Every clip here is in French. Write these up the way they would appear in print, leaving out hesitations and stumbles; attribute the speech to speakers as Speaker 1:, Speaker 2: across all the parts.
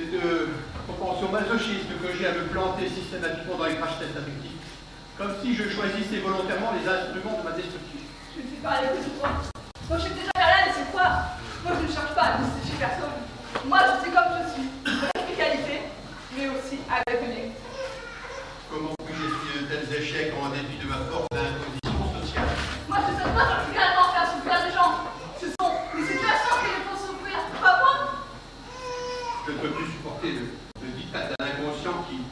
Speaker 1: cette propension masochiste que j'ai à me planter systématiquement dans les crash tests affectifs, comme si je choisissais volontairement les instruments de ma destruction.
Speaker 2: Je ne suis pas à l'écoute de toi. Moi, je suis déjà là, et c'est quoi? Moi, je ne cherche pas à justifier personne. Moi, je sais comme je suis, avec mes qualités, mais aussi avec mes limites.
Speaker 1: Comment puis-je estimer de tels échecs en dépit de ma forte imposition sociale?
Speaker 2: Moi, je ne sais pas particulièrement faire souffrir des gens. Ce sont les situations qui les font souffrir, pas moi.
Speaker 1: Je ne peux plus supporter le diktat d'un inconscient qui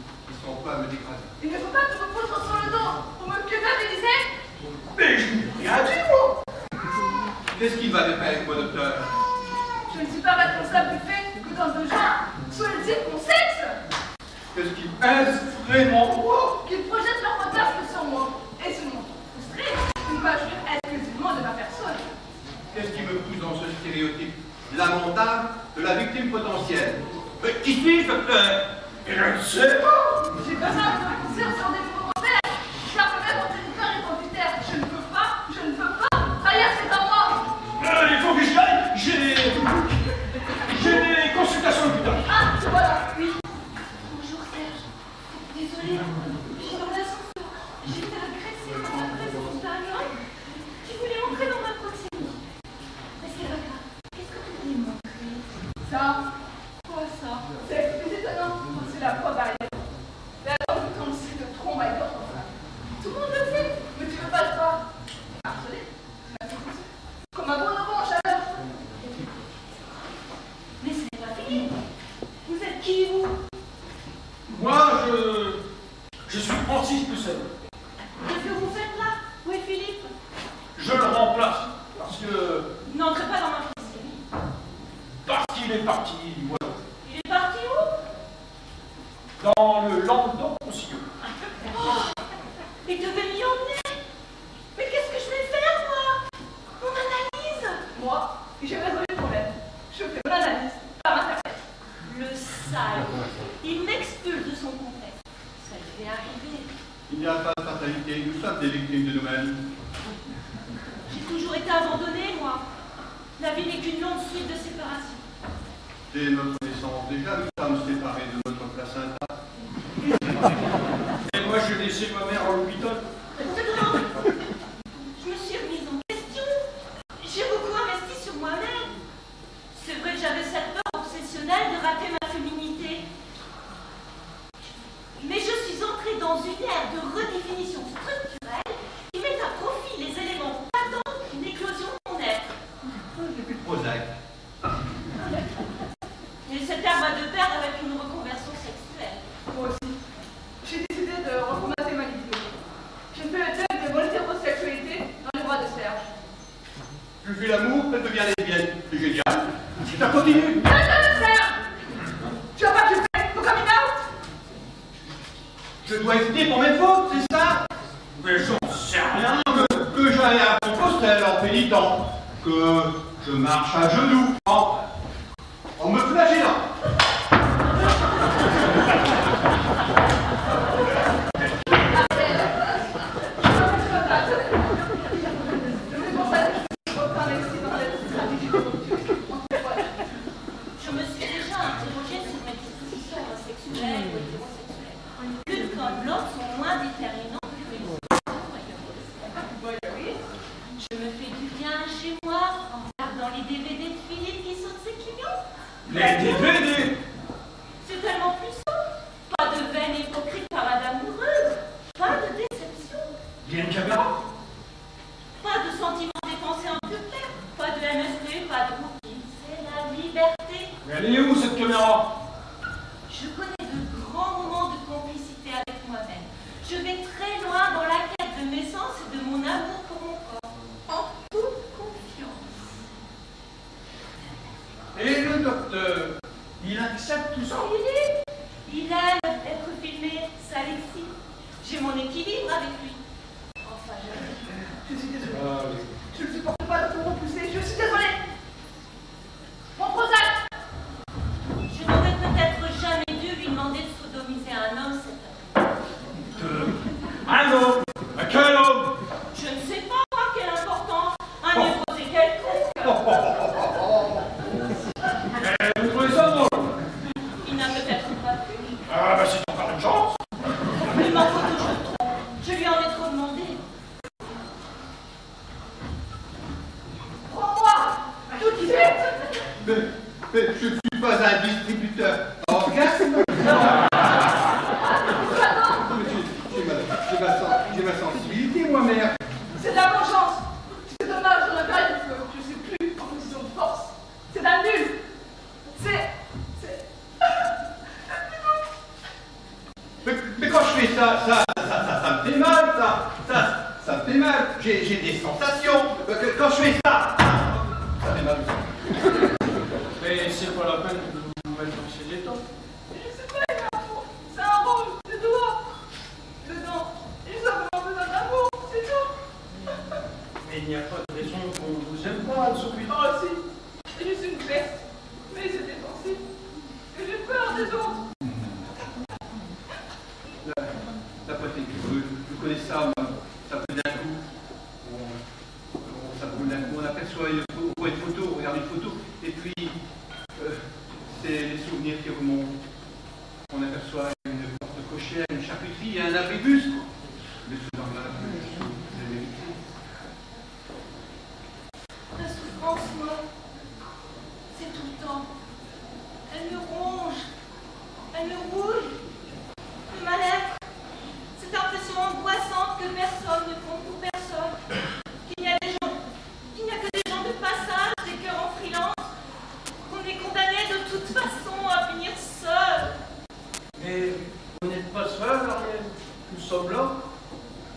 Speaker 1: s'emploie à me dégrader.
Speaker 2: Il ne faut pas te reposer sur le dos pour me culpabiliser.
Speaker 1: Mais je n'ai rien dit, moi! Qu'est-ce qui va de pair avec moi, docteur?
Speaker 2: Je ne suis pas responsable du fait que dans 2 gens, soit le type mon sexe.
Speaker 1: Qu'est-ce qui pèse vraiment moi?
Speaker 2: Qu'ils projettent leur fantasme sur moi. Et ce moment frustré, ils m'ajoutent exclusivement de ma personne.
Speaker 1: Qu'est-ce qui me pousse dans ce stéréotype lamentable de la victime potentielle? Mais qui suis-je, docteur? Je ne sais pas!
Speaker 2: J'ai besoin de me construire sur des commentaires. Car même mon territoire est identitaire. Je ne veux pas trahir cet en moi.
Speaker 3: Il faut que j'y aille. J'ai des consultations plus tard.
Speaker 2: Ah, voilà, oui.
Speaker 4: Bonjour Serge. Désolée, je suis dans l'ascenseur. J'ai été agressée par la présence d'un homme qui voulait entrer dans ma proximité. Mais c'est pas grave. Qu'est-ce que tu voulais me montrer?
Speaker 2: Ça,
Speaker 4: Quoi ça?
Speaker 2: c'est étonnant. C'est la preuve à rien. La langue de ton site de trompe à l'autre. Tout le monde le sait, mais tu veux pas le croire. Harcelé, tu m'as fait cousu. Comme un bon enfant en chaleur.
Speaker 4: Mais ce n'est pas fini. Vous êtes qui, vous?
Speaker 3: Moi, je suis Francis Poussel.
Speaker 4: Qu'est-ce que vous faites là? Où est Philippe?
Speaker 3: Je le remplace parce que...
Speaker 4: N'entrez pas dans ma piscine.
Speaker 3: Parce qu'il est parti, voilà.
Speaker 4: Il est parti où?
Speaker 3: Dans le Languedoc-Roussillon.
Speaker 4: Oh, il devait m'y emmener. Mais qu'est-ce que je vais faire, moi? Mon analyse?
Speaker 2: Moi, j'ai résolu le problème. Je fais mon analyse, pas ma tête.
Speaker 4: Le sale. Il m'expulse de son contexte. Ça devait arriver.
Speaker 1: Il n'y a pas de fatalité, nous sommes des victimes de nous-mêmes.
Speaker 4: J'ai toujours été abandonnée, moi. La vie n'est qu'une longue suite de séparations.
Speaker 1: Dès notre naissance, déjà, nous sommes séparés de notre placenta.
Speaker 3: Et moi, j'ai laissé ma mère à l'hôpital.
Speaker 4: Je me suis remise en question. J'ai beaucoup investi sur moi-même. C'est vrai que j'avais cette peur obsessionnelle de rater ma féminité. Mais je suis entrée dans une ère de redéfinition structurelle qui met à profit les éléments patents d'une éclosion de mon être.
Speaker 1: J'ai plus de Prozac.
Speaker 4: Et cette ère va de pair avec une reconversion sexuelle.
Speaker 2: Moi aussi. J'ai décidé de reformater ma libido. Je fais le thème de mon hétérosexualité dans les bras de Serge.
Speaker 1: Je fais l'amour, elle devient lesbienne. C'est génial. Ça continue.
Speaker 2: Serge! Tu vas pas que je fais mon coming out?
Speaker 1: Je dois expliquer pour mes fautes, c'est ça?
Speaker 3: Mais j'en sais rien.
Speaker 1: Que j'aille à Compostelle en pénitent, que je marche à genoux en me flagellant.
Speaker 2: C'est pour ça que je reprends ici dans cette stratégie de rupture.
Speaker 4: Je me suis déjà interrogée sur mes dispositions sexuelles ou hétérosexuelles. L'une comme l'autre sont moins déterminantes que les autres.
Speaker 2: Oui.
Speaker 4: Je me fais du bien chez moi en regardant les DVD de Philippe qui sautent ses clignons.
Speaker 3: Les DVD.
Speaker 4: C'est tellement plus simple. Pas de veine hypocrite parade amoureuse. Pas de déception.
Speaker 3: Il y a une caméra.
Speaker 4: Pas de sentiments dépensés en public. Pas de MST, pas de routine. C'est la liberté.
Speaker 3: Mais elle est où cette caméra?
Speaker 4: Je connais de grands moments de complicité avec moi-même. Je vais très loin dans la quête de mes sens et de mon amour pour mon corps. En toute confiance.
Speaker 3: Et le docteur, il accepte tout ça?
Speaker 4: Il aime être filmé, ça l'excite. J'ai mon équilibre avec lui. Enfin,
Speaker 2: Je suis désolée. Je ne supporte pas de te repousser. Je suis désolée. Mon Prozac!
Speaker 4: je n'aurais peut-être jamais dû lui demander de sodomiser un homme cette année.
Speaker 3: Un homme? Quel homme?
Speaker 4: Je ne sais pas quelle importance. Un névrosé quelconque.
Speaker 3: Vous trouvez ça drôle?
Speaker 4: Il n'a
Speaker 1: pas un distributeur orgasme. J'ai ma sensibilité, moi, mère.
Speaker 2: C'est de la vengeance. C'est dommage, on a pas eu que je sais plus en position de force. C'est d'un nul. C'est...
Speaker 1: Mais quand je fais ça me fait mal, ça me fait mal. J'ai des sensations. Quand je fais ça fait mal aussi.
Speaker 3: Mais c'est pas la peine de vous mettre dans ces états.
Speaker 2: Je sais pas, il y a un fond. C'est un rôle, c'est dehors. Dedans, ils ont vraiment besoin d'amour, c'est tout.
Speaker 3: Mais il n'y a pas de raison qu'on vous aime pas, Sophie.
Speaker 2: Moi aussi, c'est juste une peste. Mais c'est défensif. Et j'ai peur des autres.
Speaker 1: La poitrine, je connais ça, ça brûle d'un coup. Ça brûle d'un coup, on aperçoit on voit une photo, on regarde une photo, et puis c'est les souvenirs qui remontent. On aperçoit une porte cochère, une charcuterie et un abribus. Les souvenirs-là, je les ai vécus.
Speaker 4: La souffrance, moi, c'est tout le temps. Elle me ronge, elle me rouille. Le mal-être, cette impression angoissante que personne ne compte pour personne. Qu'il n'y a que des gens de passage, des cœurs en freelance, qu'on est condamné de toute façon à finir seul.
Speaker 3: Mais vous n'êtes pas seul, Ariel. Nous sommes là.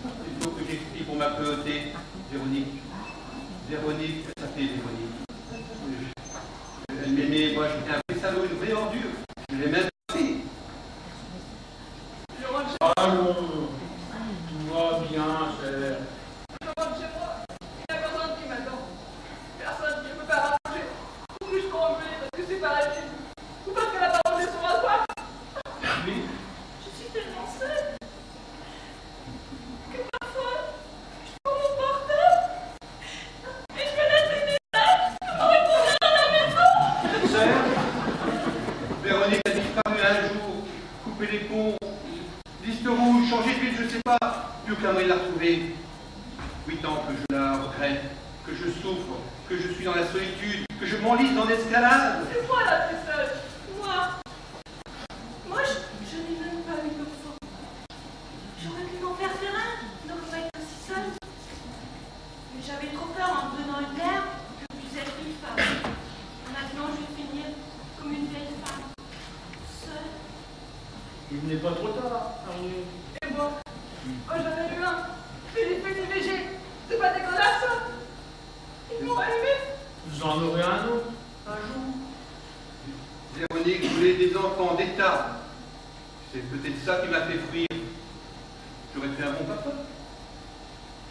Speaker 1: Il faut que j'explique pour ma cruauté, Véronique. Véronique, ça fait Véronique. Elle m'aimait, moi j'étais un vrai salaud, une vraie ordure. Je l'ai même pris.
Speaker 2: Je rentre chez moi.
Speaker 3: Allons, tout va bien, cher.
Speaker 2: Je rentre chez moi. Il n'y a personne qui m'attend. Personne qui me fait arranger. Ou que je peux engueuler parce que c'est pareil chez vous. Ou parce que la parole est sur ma soif.
Speaker 1: Oui.
Speaker 4: Je suis tellement seule que parfois, je prends mon portable et je me laisse des messages pour répondre à la maison.
Speaker 1: Serge, Véronique a disparu un jour, coupé les ponts, liste rouge, changé d'huile, je sais pas. Plus aucun moyen de la retrouver. 8 ans que je la regrette, que je souffre, que je suis dans la solitude, que je m'enlise en escalade.
Speaker 2: C'est moi la plus seule.
Speaker 4: Moi, je n'ai même pas eu d'enfant. J'aurais pu m'en faire un, donc pas être aussi seule. Mais j'avais trop peur en devenant une mère que je puisse être une femme. Maintenant, je vais finir comme une vieille femme, seule.
Speaker 3: Il n'est pas trop tard, Ariel.
Speaker 2: Et moi j'en ai eu un. Philippe IVG. C'est pas dégueulasse ça. Ils m'ont aimé.
Speaker 3: Vous en aurez un autre, un jour.
Speaker 1: Véronique voulait des enfants d'État. C'est peut-être ça qui m'a fait fuir. J'aurais fait un bon papa.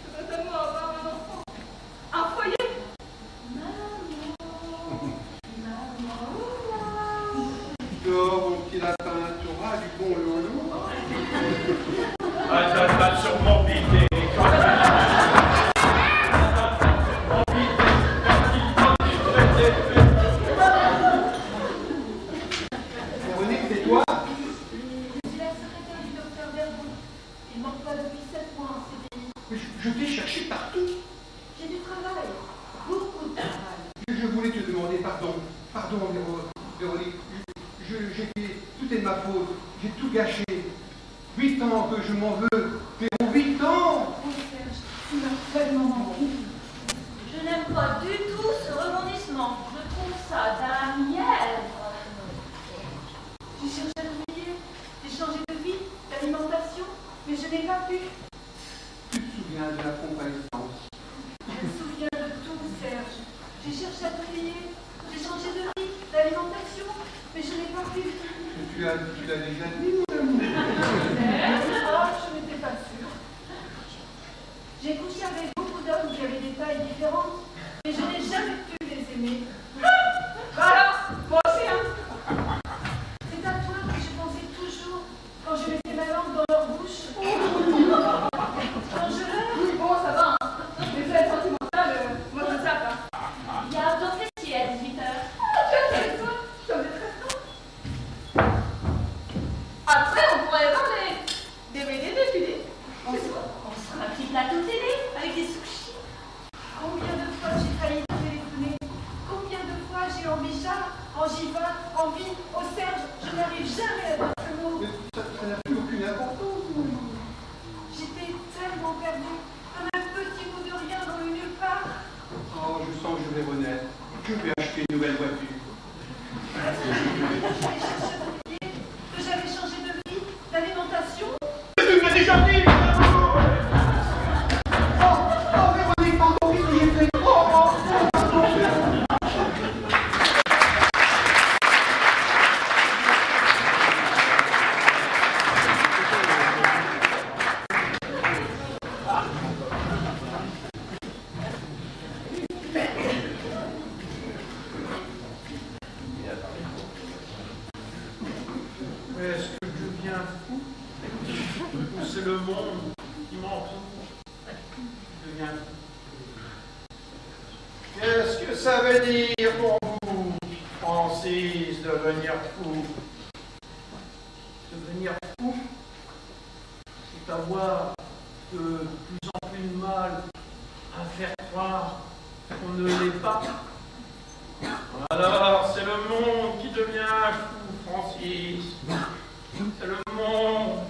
Speaker 2: C'est pas tellement avoir un enfant. Un foyer.
Speaker 1: Dors, mon petit lapin, tu auras du bon lolo.
Speaker 3: Ah, t'as pas sûrement piqué.
Speaker 1: Véronique, c'est toi?
Speaker 4: Je suis la secrétaire du docteur Verdon. Il manque pas depuis 7 mois en CDI.
Speaker 1: Je t'ai cherché partout.
Speaker 4: J'ai du travail, beaucoup de travail.
Speaker 1: Je voulais te demander pardon. Pardon, Véronique. Tout est de ma faute. J'ai tout gâché. 8 ans que je m'en veux. Véro, 8 ans.
Speaker 4: Oh Serge, tu m'as tellement manqué. Je n'aime pas du tout ce rebondissement. Je trouve ça d'un mièvre. J'ai cherché à l'oublier. J'ai changé de vie, d'alimentation, mais je n'ai pas pu.
Speaker 1: Tu te souviens de la convalescence?
Speaker 4: Je me souviens de tout, Serge. J'ai cherché à t'oublier. J'ai changé de vie, d'alimentation, mais je n'ai pas pu.
Speaker 1: Tu l'as déjà dit, mon amour.
Speaker 4: Oh, je n'étais pas sûre. J'ai couché avec beaucoup d'hommes qui avaient des tailles différentes, mais je n'ai jamais pu les aimer.
Speaker 2: Voilà, moi aussi hein.
Speaker 4: C'est à toi que je pensais toujours quand je mettais ma langue dans leur bouche. Quand je leur...
Speaker 2: Bon, ça va. Hein. Les ailes sentimentales, moi je zappe. Hein.
Speaker 4: Il y a un fessier à 18h.
Speaker 2: Tu as toi, comme des traitants. Après, on pourrait voir les DVD de Philippe.
Speaker 4: On se fera un petit plateau télé avec des sushis. Combien de fois j'ai failli te téléphoner? Combien dit au Serge, je n'arrive jamais à dire ce mot.
Speaker 1: Mais ça n'a plus aucune importance.
Speaker 4: J'étais tellement perdue, comme un petit bout de rien dans le nulle part.
Speaker 1: Oh, je sens que je vais renaître. Je vais acheter une nouvelle voiture.
Speaker 4: J'ai cherché à oublier que j'avais changé de vie, d'alimentation.
Speaker 3: Tu me l'as déjà dit,
Speaker 1: Oh, Véronique, pardon, qu'est-ce que j'ai fait? Oh, pardon.
Speaker 3: Est-ce que je deviens fou? Ou c'est le monde qui m'entoure qui devient fou? Qu'est-ce que ça veut dire pour vous, Francis, devenir fou? Devenir fou, c'est avoir de plus en plus de mal à faire croire qu'on ne l'est pas. Alors, c'est le monde qui devient fou, Francis. C'est le monde